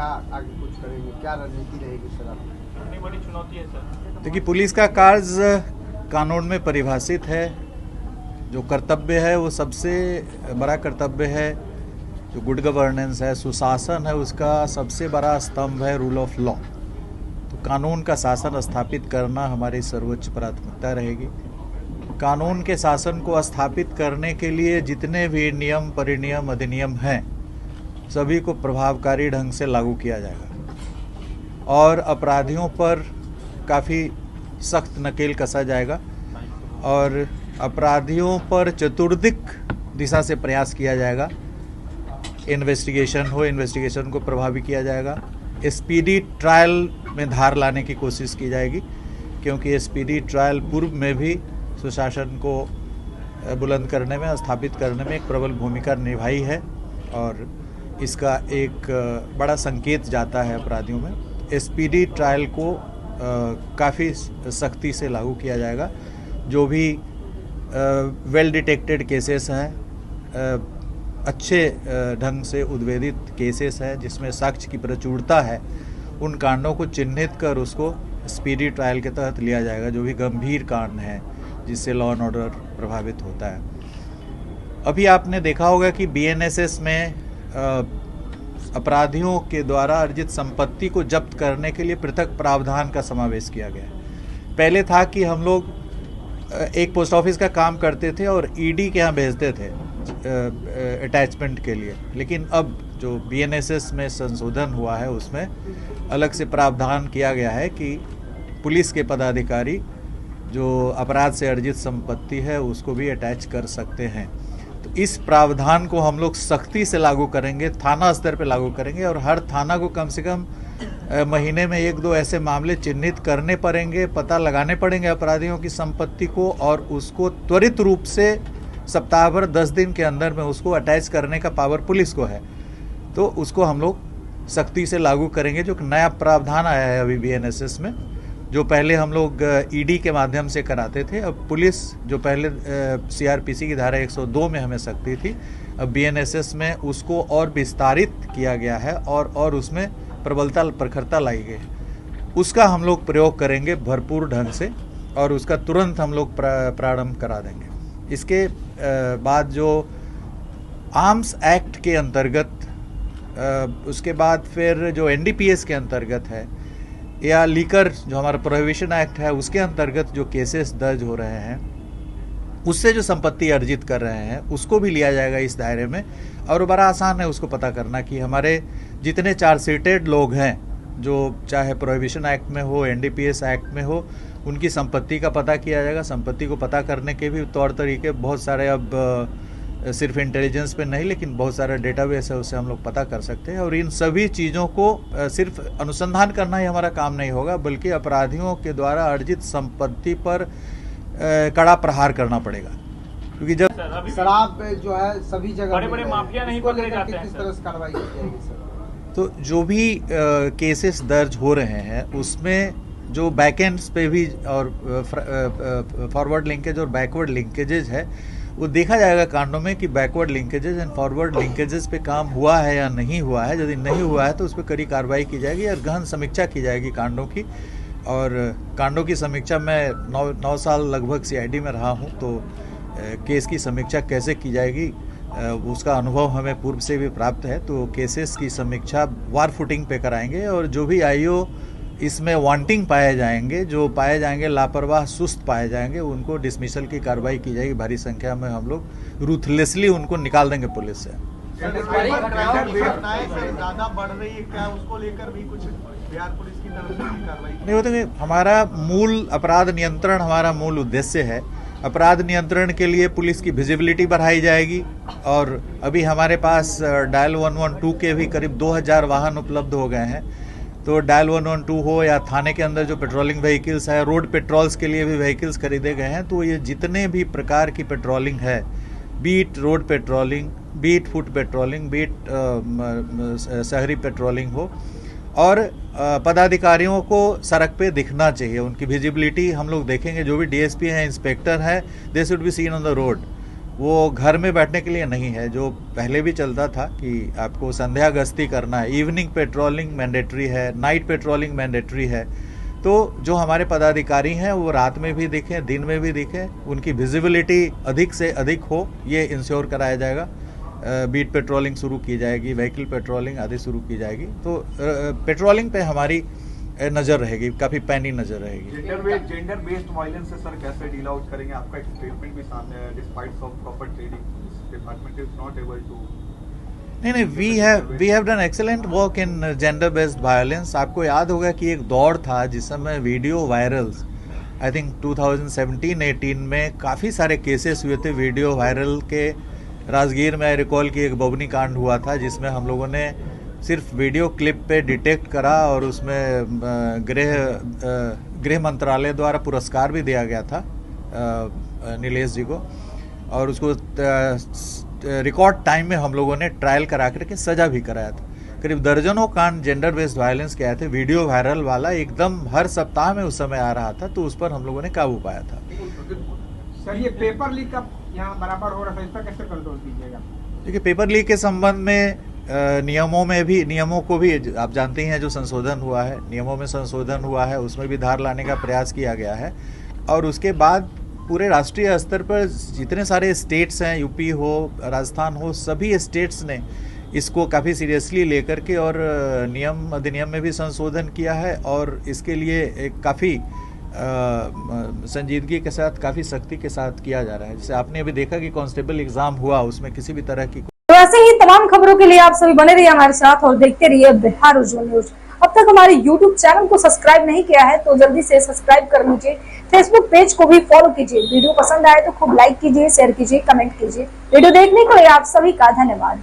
क्या आगे कुछ करेंगे, क्या रणनीति रहेगी सर? कितनी बड़ी चुनौती है सर? देखिए, पुलिस का कार्य कानून में परिभाषित है। जो कर्तव्य है वो सबसे बड़ा कर्तव्य है। जो गुड गवर्नेंस है, सुशासन है, उसका सबसे बड़ा स्तंभ है रूल ऑफ लॉ। तो कानून का शासन स्थापित करना हमारी सर्वोच्च प्राथमिकता रहेगी। कानून के शासन को स्थापित करने के लिए जितने भी नियम, परिनियम, अधिनियम हैं, सभी को प्रभावकारी ढंग से लागू किया जाएगा और अपराधियों पर काफ़ी सख्त नकेल कसा जाएगा और अपराधियों पर चतुर्दिक दिशा से प्रयास किया जाएगा। इन्वेस्टिगेशन को प्रभावी किया जाएगा। स्पीडी ट्रायल में धार लाने की कोशिश की जाएगी, क्योंकि स्पीडी ट्रायल पूर्व में भी सुशासन को बुलंद करने में, स्थापित करने में एक प्रबल भूमिका निभाई है और इसका एक बड़ा संकेत जाता है अपराधियों में। स्पीडी ट्रायल को काफ़ी सख्ती से लागू किया जाएगा। जो भी वेल डिटेक्टेड केसेस हैं, अच्छे ढंग से उद्वेदित केसेस हैं जिसमें साक्ष्य की प्रचुरता है, उन कांडों को चिन्हित कर उसको स्पीडी ट्रायल के तहत लिया जाएगा। जो भी गंभीर कांड हैं जिससे लॉ एंड ऑर्डर प्रभावित होता है। अभी आपने देखा होगा कि बीएनएसएस में अपराधियों के द्वारा अर्जित संपत्ति को जब्त करने के लिए पृथक प्रावधान का समावेश किया गया है। पहले था कि हम लोग एक पोस्ट ऑफिस का काम करते थे और ईडी के यहाँ भेजते थे अटैचमेंट के लिए, लेकिन अब जो बीएनएसएस में संशोधन हुआ है उसमें अलग से प्रावधान किया गया है कि पुलिस के पदाधिकारी जो अपराध से अर्जित संपत्ति है उसको भी अटैच कर सकते हैं। तो इस प्रावधान को हम लोग सख्ती से लागू करेंगे, थाना स्तर पे लागू करेंगे और हर थाना को कम से कम महीने में 1-2 ऐसे मामले चिन्हित करने पड़ेंगे, पता लगाने पड़ेंगे अपराधियों की संपत्ति को और उसको त्वरित रूप से सप्ताह भर 10 दिन के अंदर में उसको अटैच करने का पावर पुलिस को है। तो उसको हम लोग सख्ती से लागू करेंगे। जो नया प्रावधान आया है अभी बीएनएसएस में, जो पहले हम लोग ईडी के माध्यम से कराते थे, अब पुलिस जो पहले सीआरपीसी की धारा 102 में हमें सकती थी, अब बीएनएसएस में उसको और विस्तारित किया गया है और उसमें प्रबलता, प्रखरता लाई गई है। उसका हम लोग प्रयोग करेंगे भरपूर ढंग से और उसका तुरंत हम लोग प्रारंभ करा देंगे। इसके बाद जो आर्म्स एक्ट के अंतर्गत, उसके बाद फिर जो एनडीपीएस के अंतर्गत है या लीकर जो हमारा प्रोहिबिशन एक्ट है उसके अंतर्गत जो केसेस दर्ज हो रहे हैं, उससे जो संपत्ति अर्जित कर रहे हैं उसको भी लिया जाएगा इस दायरे में। और बड़ा आसान है उसको पता करना कि हमारे जितने चार्जशीटेड लोग हैं, जो चाहे प्रोहिबिशन एक्ट में हो, एनडीपीएस एक्ट में हो, उनकी संपत्ति का पता किया जाएगा। संपत्ति को पता करने के भी तौर तरीके बहुत सारे, अब सिर्फ इंटेलिजेंस पे नहीं लेकिन बहुत सारा डेटाबेस है, उससे हम लोग पता कर सकते हैं। और इन सभी चीज़ों को सिर्फ अनुसंधान करना ही हमारा काम नहीं होगा, बल्कि अपराधियों के द्वारा अर्जित संपत्ति पर कड़ा प्रहार करना पड़ेगा। क्योंकि जब शराब जो है सभी जगह बड़े माफिया नहीं पकड़े जाते हैं, किस तरह से कार्रवाई की जाएगी सर? तो जो भी केसेस दर्ज हो रहे हैं उसमें जो बैकएंड्स पे भी और फॉरवर्ड लिंकेज और बैकवर्ड लिंकेजेस है, वो देखा जाएगा कांडों में कि backward linkages and forward linkages पे काम हुआ है या नहीं हुआ है। यदि नहीं हुआ है तो उस पर कड़ी कार्रवाई की जाएगी और गहन समीक्षा की जाएगी कांडों की। और कांडों की समीक्षा मैं 9 साल लगभग सीआईडी में रहा हूँ, तो केस की समीक्षा कैसे की जाएगी उसका अनुभव हमें पूर्व से भी प्राप्त है। तो केसेस की समीक्षा वार फुटिंग पे कराएंगे और जो भी आईओ इसमें वांटिंग पाए जाएंगे, जो पाए जाएंगे लापरवाह, सुस्त पाए जाएंगे, उनको डिसमिसल की कार्रवाई की जाएगी। भारी संख्या में हम लोग रूथलेसली उनको निकाल देंगे पुलिस से। ज्यादा बढ़ रही है क्या, उसको लेकर भी कुछ बिहार पुलिस की तरफ से कार्रवाई नहीं होता कि हमारा मूल अपराध नियंत्रण हमारा मूल उद्देश्य है। अपराध नियंत्रण के लिए पुलिस की विजिबिलिटी बढ़ाई जाएगी और अभी हमारे पास डायल 112 के भी करीब 2000 वाहन उपलब्ध हो गए हैं। तो डायल 112 हो या थाने के अंदर जो पेट्रोलिंग व्हीकल्स है, रोड पेट्रोल्स के लिए भी व्हीकल्स खरीदे गए हैं। तो ये जितने भी प्रकार की पेट्रोलिंग है, beat road patrolling, beat foot patrolling, beat शहरी पेट्रोलिंग हो, और पदाधिकारियों को सड़क पे दिखना चाहिए, उनकी विजिबिलिटी हम लोग देखेंगे। जो भी डीएसपी हैं, इंस्पेक्टर है, they should be seen on the road. वो घर में बैठने के लिए नहीं है। जो पहले भी चलता था कि आपको संध्या गश्ती करना है, इवनिंग पेट्रोलिंग मैंडेटरी है, नाइट पेट्रोलिंग मैंडेटरी है। तो जो हमारे पदाधिकारी हैं वो रात में भी दिखें, दिन में भी दिखें, उनकी विजिबिलिटी अधिक से अधिक हो, ये इंश्योर कराया जाएगा। बीट पेट्रोलिंग शुरू की जाएगी, व्हीकल पेट्रोलिंग आदि शुरू की जाएगी। तो पेट्रोलिंग पे हमारी नज़र रहेगी, काफ़ी पैनी नज़र रहेगी। जेंडर बेस्ड वायलेंस से सर कैसे डील आउट करेंगे? आपका एक स्टेटमेंट भी सामने है, despite of proper trading department is not able to. नहीं, we have done excellent work in gender based violence. आपको याद होगा कि एक दौर था जिस समय वीडियो वायरल्स, आई थिंक 2017-18 में काफ़ी सारे केसेस हुए थे वीडियो वायरल के। राजगीर में आई रिकॉल की एक बबनी कांड हुआ था जिसमें हम लोगों ने सिर्फ वीडियो क्लिप पे डिटेक्ट करा और उसमें गृह मंत्रालय द्वारा पुरस्कार भी दिया गया था नीलेश जी को, और उसको रिकॉर्ड टाइम में हम लोगों ने ट्रायल करा करके सजा भी कराया था। करीब दर्जनों कांड जेंडर बेस्ड वायलेंस के आए थे। वीडियो वायरल वाला एकदम हर सप्ताह में उस समय आ रहा था, तो उस पर हम लोगों ने काबू पाया था। सर, ये पेपर लीक का यहाँ बराबर हो रहा था, इस पर कैसे कंट्रोल कीजिएगा? देखिए, पेपर लीक के संबंध में नियमों को भी आप जानते हैं, जो संशोधन हुआ है, नियमों में संशोधन हुआ है, उसमें भी धार लाने का प्रयास किया गया है। और उसके बाद पूरे राष्ट्रीय स्तर पर जितने सारे स्टेट्स हैं, यूपी हो, राजस्थान हो, सभी स्टेट्स ने इसको काफ़ी सीरियसली लेकर के और नियम अधिनियम में भी संशोधन किया है और इसके लिए एक काफ़ी संजीदगी के साथ, काफ़ी सख्ती के साथ किया जा रहा है। जैसे आपने अभी देखा कि कांस्टेबल एग्ज़ाम हुआ, उसमें किसी भी तरह की। तो ऐसे ही तमाम खबरों के लिए आप सभी बने रहिए हमारे साथ और देखते रहिए बिहार उज्जवल न्यूज। अब तक हमारे YouTube चैनल को सब्सक्राइब नहीं किया है तो जल्दी से सब्सक्राइब कर लीजिए। फेसबुक पेज को भी फॉलो कीजिए। वीडियो पसंद आए तो खूब लाइक कीजिए, शेयर कीजिए, कमेंट कीजिए। वीडियो देखने के लिए आप सभी का धन्यवाद।